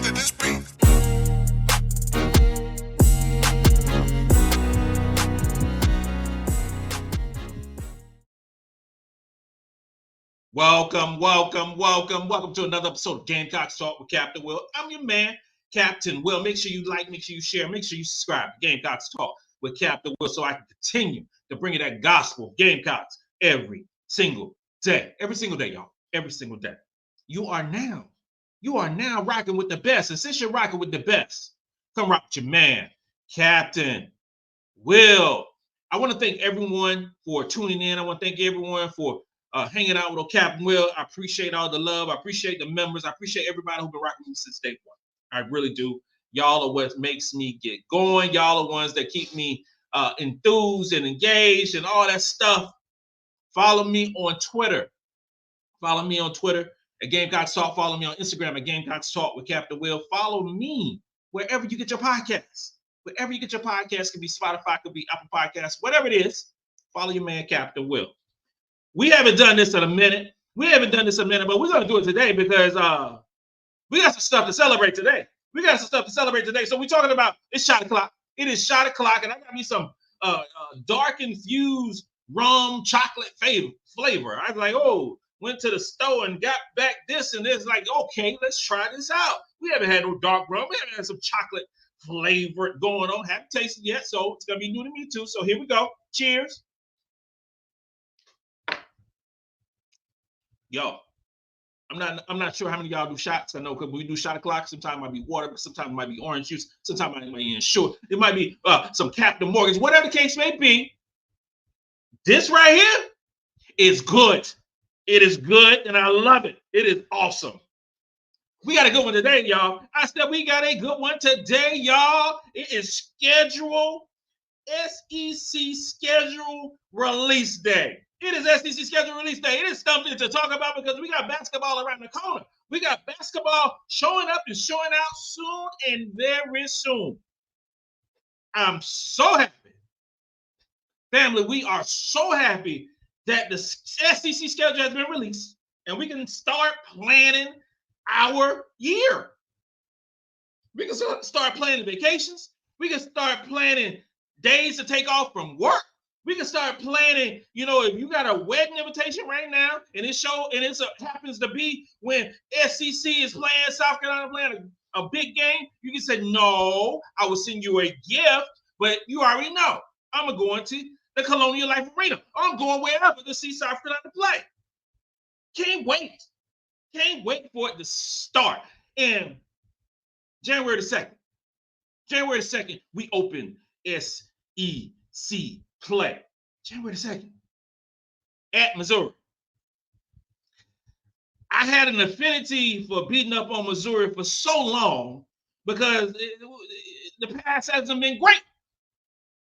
let this breathe. Welcome to another episode of Gamecocks Talk with Captain Will. I'm your man, Captain Will. Make sure you like, make sure you share, make sure you subscribe to Gamecocks Talk with Captain Will so I can continue to bring you that gospel of Gamecocks every single day. Every single day, y'all. Every single day. You are now rocking with the best. And since you're rocking with the best, come rock with your man, Captain Will. I want to thank everyone for tuning in. I want to thank everyone for hanging out with old Captain Will. I appreciate all the love. I appreciate the members. I appreciate everybody who's been rocking with me since day one. I really do. Y'all are what makes me get going. Y'all are ones that keep me enthused and engaged and all that stuff. Follow me on Twitter. Follow me on Twitter at Gamecocks Talk. Follow me on Instagram at Gamecocks Talk with Captain Will. Follow me wherever you get your podcasts. Wherever you get your podcasts, could be Spotify, could be Apple Podcasts, whatever it is. Follow your man, Captain Will. We haven't done this in a minute. But we're going to do it today because we got some stuff to celebrate today. So we're talking about, it's shot o'clock. It is shot o'clock, and I got me some dark infused rum chocolate flavor. I was like, went to the store and got back this and this. Like, okay, let's try this out. We haven't had no dark rum. We haven't had some chocolate flavor going on. Haven't tasted yet, so it's going to be new to me too. So here we go. Cheers. Yo, I'm not sure how many of y'all do shots. I know because we do shot o'clock. Sometimes it might be water, but sometimes it might be orange juice. Sometimes it might be ensure. It might be some Captain Morgan's, whatever the case may be. This right here is good. It is good, and I love it. It is awesome. We got a good one today, y'all. I said we got a good one today, y'all. It is scheduled SEC schedule release day. It is SEC schedule release day. It is something to talk about because we got basketball around the corner. We got basketball showing up and showing out soon and very soon. I'm so happy. Family, we are so happy that the SEC schedule has been released and we can start planning our year. We can start planning vacations. We can start planning days to take off from work. We can start planning, if you got a wedding invitation right now and it happens to be when SEC is playing, South Carolina playing a big game, you can say, no, I will send you a gift, but you already know I'm going to the Colonial Life Arena. I'm going wherever to see South Carolina play. Can't wait. Can't wait for it to start. And January the 2nd, we open SEC play. January the 2nd at Missouri. I had an affinity for beating up on Missouri for so long because the past hasn't been great.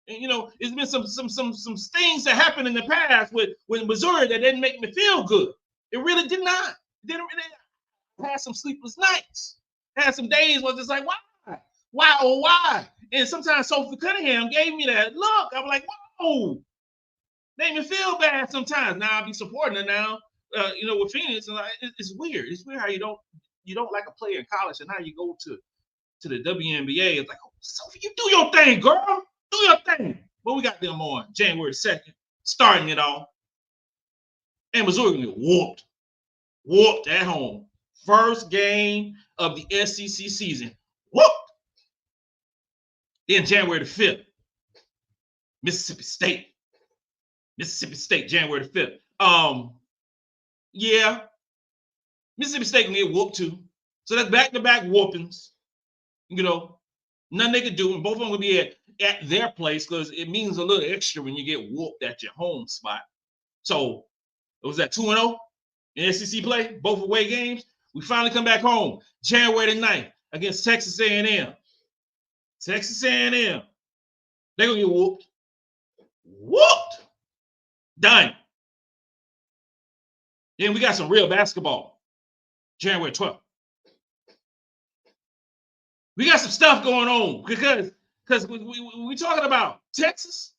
And, it's been some things that happened in the past with Missouri that didn't make me feel good. It really did not. I had some sleepless nights. I had some days where it's like, why? And sometimes Sophie Cunningham gave me that look. I was like, whoa. Made me feel bad sometimes. Now I'll be supporting her now, with Phoenix. And it's weird. It's weird how you don't like a player in college and now you go to the WNBA. It's like, Sophie, you do your thing, girl. Do your thing. But we got them on January 2nd, starting it off. And Missouri gonna get whooped at home. First game of the SEC season. Whooped. Then January the 5th, Mississippi State, January the 5th. Yeah, Mississippi State gonna get whooped too. So that's back-to-back whoopings. Nothing they can do, and both of them will be at their place because it means a little extra when you get whooped at your home spot. So it was that 2-0 in SEC play, both away games. We finally come back home January the 9th against Texas A&M. Texas A&M. They're going to get whooped. Done. Then we got some real basketball. January 12th. We got some stuff going on because we talking about Texas.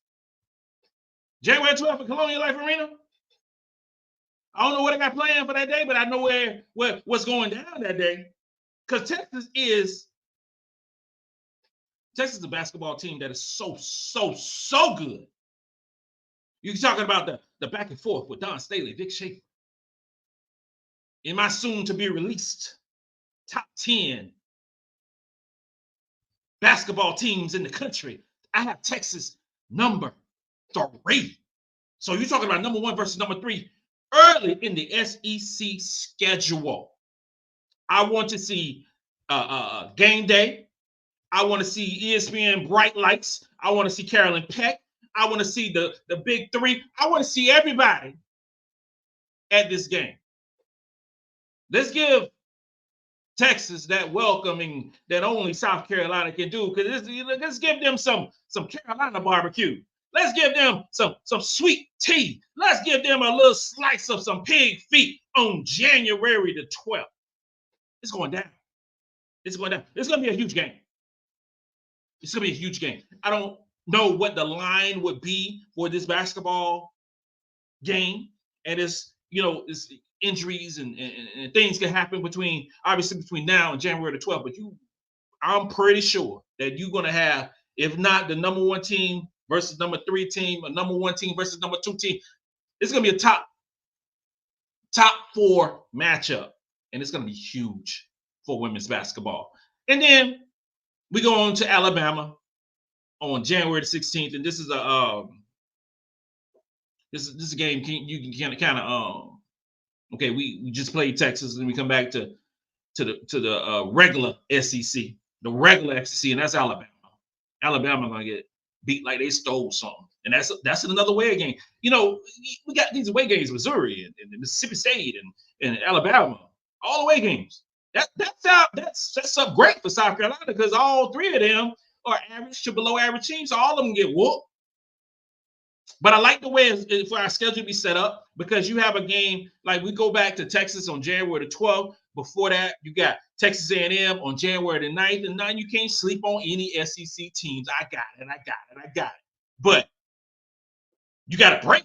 January 12th at Colonial Life Arena. I don't know what I got planned for that day, but I know what's going down that day. Because Texas is a basketball team that is so good. You're talking about the back and forth with Dawn Staley, Vic Schaefer. In my soon-to-be released top 10 basketball teams in the country, I have Texas number 3. So you're talking about number 1 versus number 3 early in the SEC schedule. I want to see Game Day. I want to see ESPN Bright Lights. I want to see Carolyn Peck. I want to see the Big 3. I want to see everybody at this game. Let's give Texas that welcoming that only South Carolina can do. Because let's give them some Carolina barbecue. Let's give them some sweet tea. Let's give them a little slice of some pig feet on January the 12th. It's going down. It's going down. It's going to be a huge game. It's going to be a huge game. I don't know what the line would be for this basketball game. And it's injuries and things can happen between now and January the 12th. But I'm pretty sure that you're going to have, if not the number 1 team versus number 3 team, or number 1 team versus number 2 team, it's going to be a top 4 matchup. And it's going to be huge for women's basketball. And then we go on to Alabama on January the 16th. And this is this is a game you can kind of okay, we just played Texas, and we come back to the regular SEC, the regular SEC, and that's Alabama. Alabama gonna get beat like they stole something, and that's another away game. We got these away games, Missouri and Mississippi State and Alabama, all away games. That sets up great for South Carolina because all 3 of them are average to below average teams, so all of them get whooped. But I like the way for our schedule to be set up because you have a game like we go back to Texas on January the 12th. Before that, you got Texas A&M on January the 9th. And now you can't sleep on any SEC teams. I got it. But you got a break.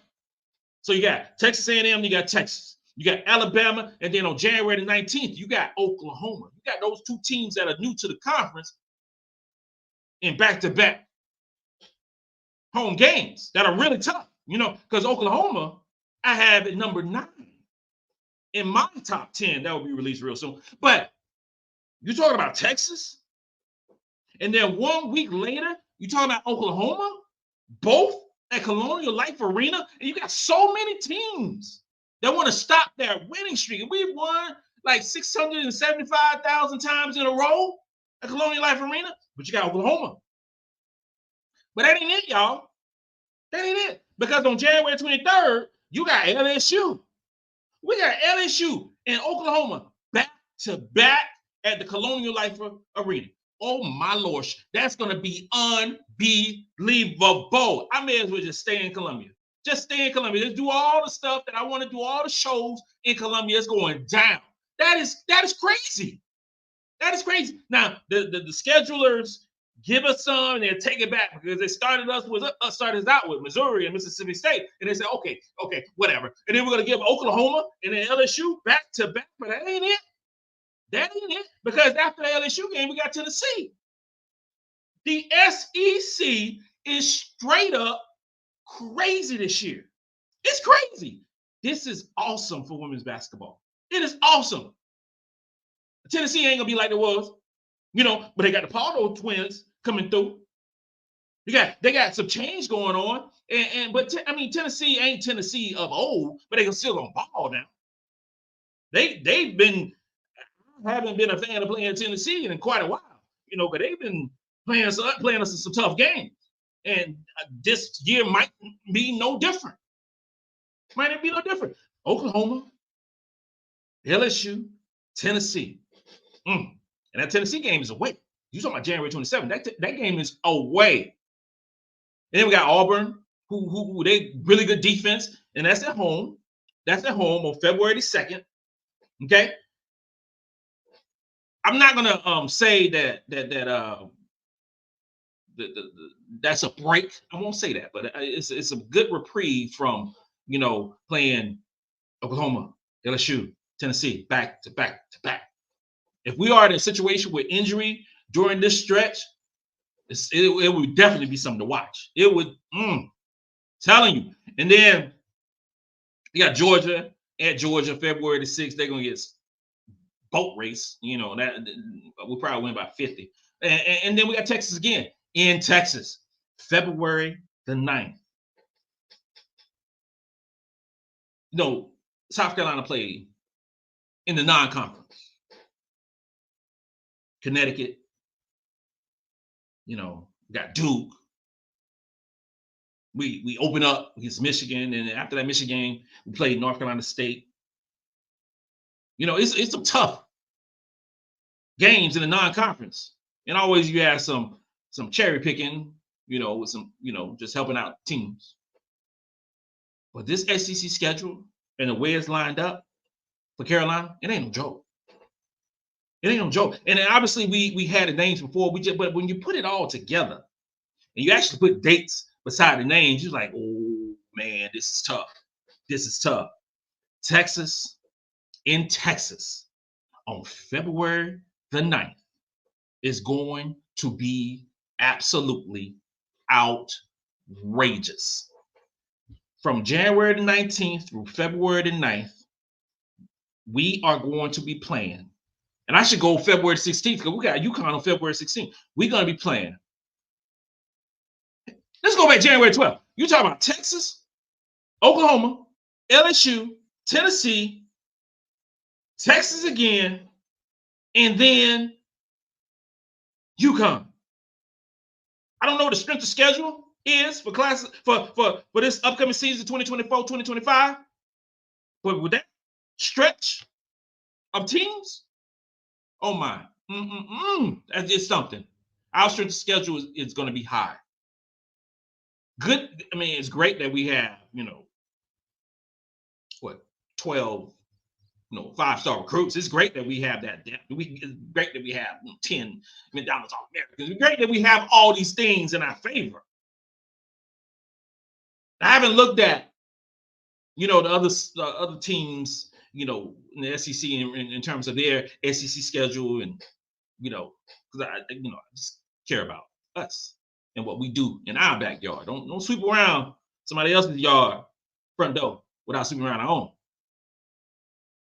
So you got Texas A&M, you got Texas. You got Alabama. And then on January the 19th, you got Oklahoma. You got those 2 teams that are new to the conference in back-to-back home games that are really tough, because Oklahoma, I have at number 9 in my top 10. That will be released real soon. But you're talking about Texas, and then 1 week later, you're talking about Oklahoma, both at Colonial Life Arena, and you got so many teams that want to stop that winning streak. And we've won like 675,000 times in a row at Colonial Life Arena, but you got Oklahoma. But that ain't it, y'all. That ain't it. Because on January 23rd, you got LSU. We got LSU and Oklahoma back-to-back at the Colonial Life Arena. Oh, my Lord. That's going to be unbelievable. I may as well just stay in Columbia. Just stay in Columbia. Just do all the stuff that I want to do, all the shows in Columbia. It's going down. That is crazy. That is crazy. Now, the schedulers give us some and then take it back because they started us out with Missouri and Mississippi State. And they said, okay, whatever. And then we're going to give Oklahoma and then LSU back to back. But that ain't it. That ain't it. Because after the LSU game, we got Tennessee. The SEC is straight up crazy this year. It's crazy. This is awesome for women's basketball. It is awesome. Tennessee ain't going to be like it was, but they got the Pardo twins coming through. They got some change going on. But Tennessee ain't Tennessee of old, but they can still on ball now. I haven't been a fan of playing Tennessee in quite a while, but they've been playing us in some tough games. And this year might be no different. Might it be no different? Oklahoma, LSU, Tennessee. And that Tennessee game is away. You talking about January 27th. That game is away. And then we got Auburn, who they really good defense, and that's at home. That's at home on February 2nd. Okay. I'm not gonna say that's a break. I won't say that, but it's a good reprieve from playing Oklahoma, LSU, Tennessee back to back to back. If we are in a situation with injury during this stretch, it would definitely be something to watch. It would, telling you. And then you got Georgia at Georgia, February the 6th. They're going to get boat race. You know, that we'll probably win by 50. And then we got Texas again in Texas, February the 9th. No, South Carolina played in the non-conference. Connecticut, you know, got Duke. We open up against Michigan, and after that Michigan game, we played North Carolina State. You know, it's some tough games in the non-conference, and always you have some cherry picking, you know, with some, you know, just helping out teams. But this SEC schedule and the way it's lined up for Carolina, it ain't no joke. It ain't no joke. And then obviously we had the names before. But when you put it all together and you actually put dates beside the names, you're like, oh man, this is tough. This is tough. Texas in Texas on February the 9th is going to be absolutely outrageous. From January the 19th through February the 9th, we are going to be playing. And I should go February 16th because we got UConn on February 16th. We're going to be playing. Let's go back January 12th. You talking about Texas, Oklahoma, LSU, Tennessee, Texas again, and then UConn. I don't know what the strength of schedule is for classes for this upcoming season 2024-2025, but with that stretch of teams, oh my, that's just something. Our strength of schedule is going to be high. Good. I mean, it's great that we have, 12, 5-star recruits. It's great that we have that depth. It's great that we have 10 McDonald's All-Americans. It's great that we have all these things in our favor. I haven't looked at, the other teams, in the SEC in terms of their SEC schedule, and because I just care about us and what we do in our backyard. Don't sweep around somebody else's yard front door without sweeping around our own.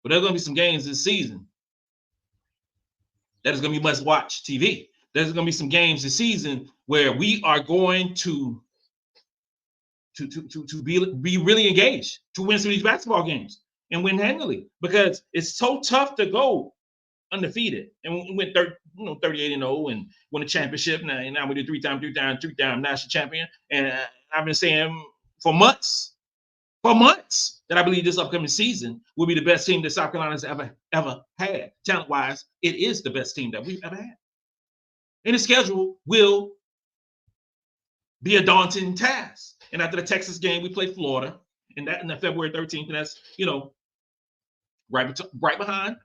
But there's going to be some games this season that is going to be must-watch TV. There's going to be some games this season where we are going to be really engaged to win some of these basketball games and win handily, because it's so tough to go undefeated and win 38-0 and win a championship. Now we're the three-time national champion. And I've been saying for months that I believe this upcoming season will be the best team that South Carolina's ever had. Talent-wise, it is the best team that we've ever had. And the schedule will be a daunting task. And after the Texas game, we play Florida, and that in the February 13th, and that's right behind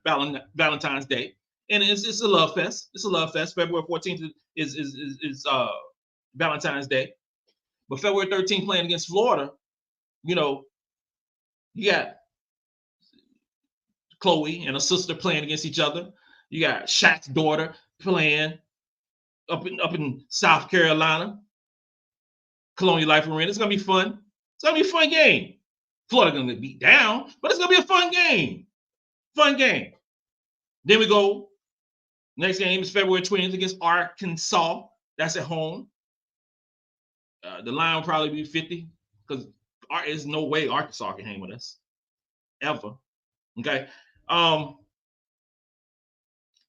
Valentine's Day, and it's a love fest. It's a love fest. February 14th is Valentine's Day, but February 13th playing against Florida, you got Chloe and her sister playing against each other. You got Shaq's daughter playing up in South Carolina, Colonial Life Arena. It's gonna be fun. It's gonna be a fun game. Florida gonna get beat down, but it's gonna be a fun game. Fun game. Then we go. Next game is February 20th against Arkansas. That's at home. The line will probably be 50 because there's no way Arkansas can hang with us ever. Okay.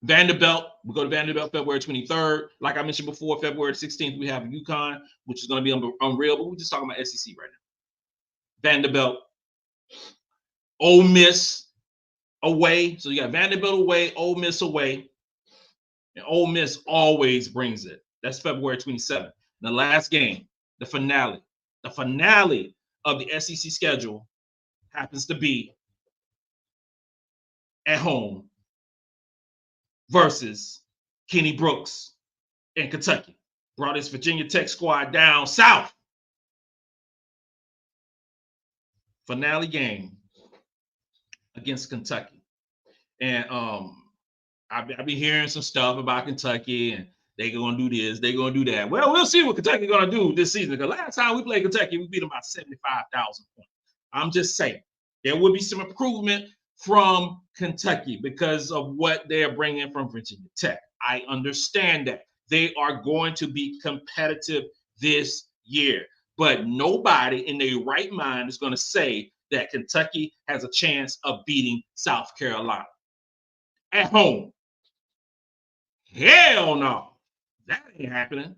Vanderbilt. We go to Vanderbilt February 23rd. Like I mentioned before, February 16th, we have UConn, which is going to be unreal, but we're just talking about SEC right now. Vanderbilt. Ole Miss away. So you got Vanderbilt away, Ole Miss away. And Ole Miss always brings it. That's February 27th. The last game, the finale of the SEC schedule happens to be at home versus Kenny Brooks in Kentucky. Brought his Virginia Tech squad down south. Finale game against Kentucky. And I be hearing some stuff about Kentucky and they're going to do this, they're going to do that. Well, we'll see what Kentucky's going to do this season. Because last time we played Kentucky, we beat them by 75,000 points. I'm just saying, there will be some improvement from Kentucky because of what they're bringing from Virginia Tech. I understand that. They are going to be competitive this year. But nobody in their right mind is going to say that Kentucky has a chance of beating South Carolina at home. Hell no. That ain't happening.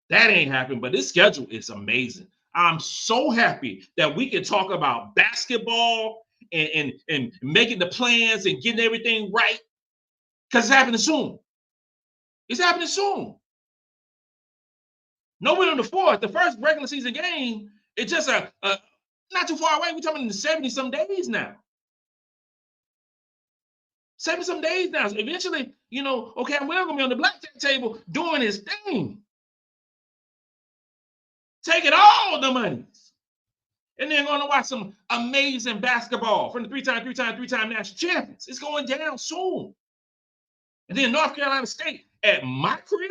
That ain't happening. But this schedule is amazing. I'm so happy that we can talk about basketball and making the plans and getting everything right because it's happening soon. It's happening soon. November the 4th, the first regular season game, it's just not too far away. We're talking in the 70-some days now. 70-some days now. So eventually, okay, I'm going to be on the blackjack table doing his thing. Taking all the monies. And then going to watch some amazing basketball from the three-time national champions. It's going down soon. And then North Carolina State at my crib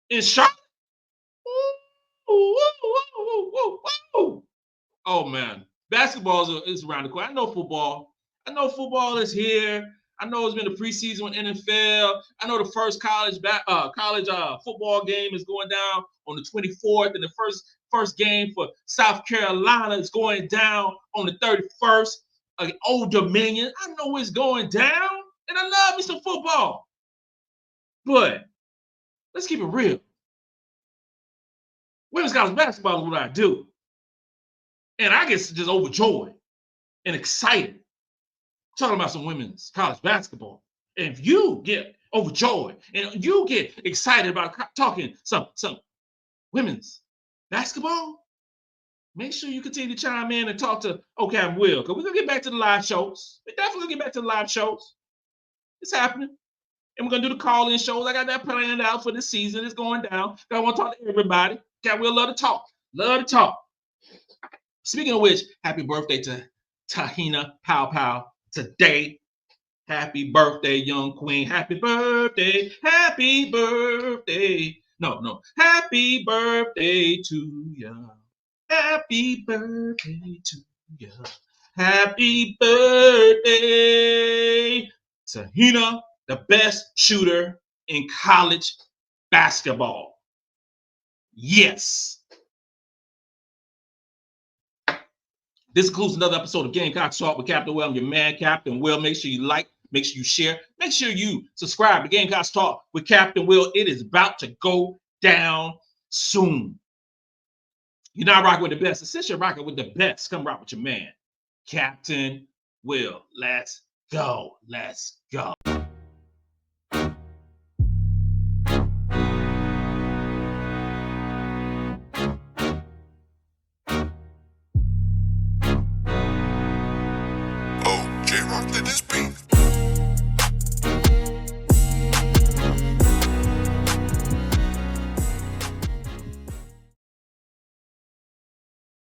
in Charlotte. Oh, man. Basketball is around the corner. I know football is here. I know it's been the preseason with NFL. I know the first college football game is going down on the 24th, and the first game for South Carolina is going down on the 31st. Old Dominion. I know it's going down, and I love me some football. But let's keep it real. Women's college basketball is what I do. And I get just overjoyed and excited talking about some women's college basketball. And if you get overjoyed and you get excited about talking some women's basketball, make sure you continue to chime in and talk to OK and Will, because we're going to get back to the live shows. We're definitely going to get back to the live shows. It's happening. And we're going to do the call-in shows. I got that planned out for this season. It's going down. I want to talk to everybody. God, we'll love to talk. Love to talk. Speaking of which, happy birthday to te-hina Pow Pow today. Happy birthday, young queen. Happy birthday. Happy birthday. No. Happy birthday to you. Happy birthday to you. Happy birthday, te-hina, the best shooter in college basketball. Yes. This concludes another episode of Gamecocks Talk with Captain Will. I'm your man, Captain Will. Make sure you like, make sure you share, make sure you subscribe to Gamecocks Talk with Captain Will. It is about to go down soon. You're not rocking with the best. Since you're rocking with the best, come rock with your man, Captain Will. Let's go. Let's go.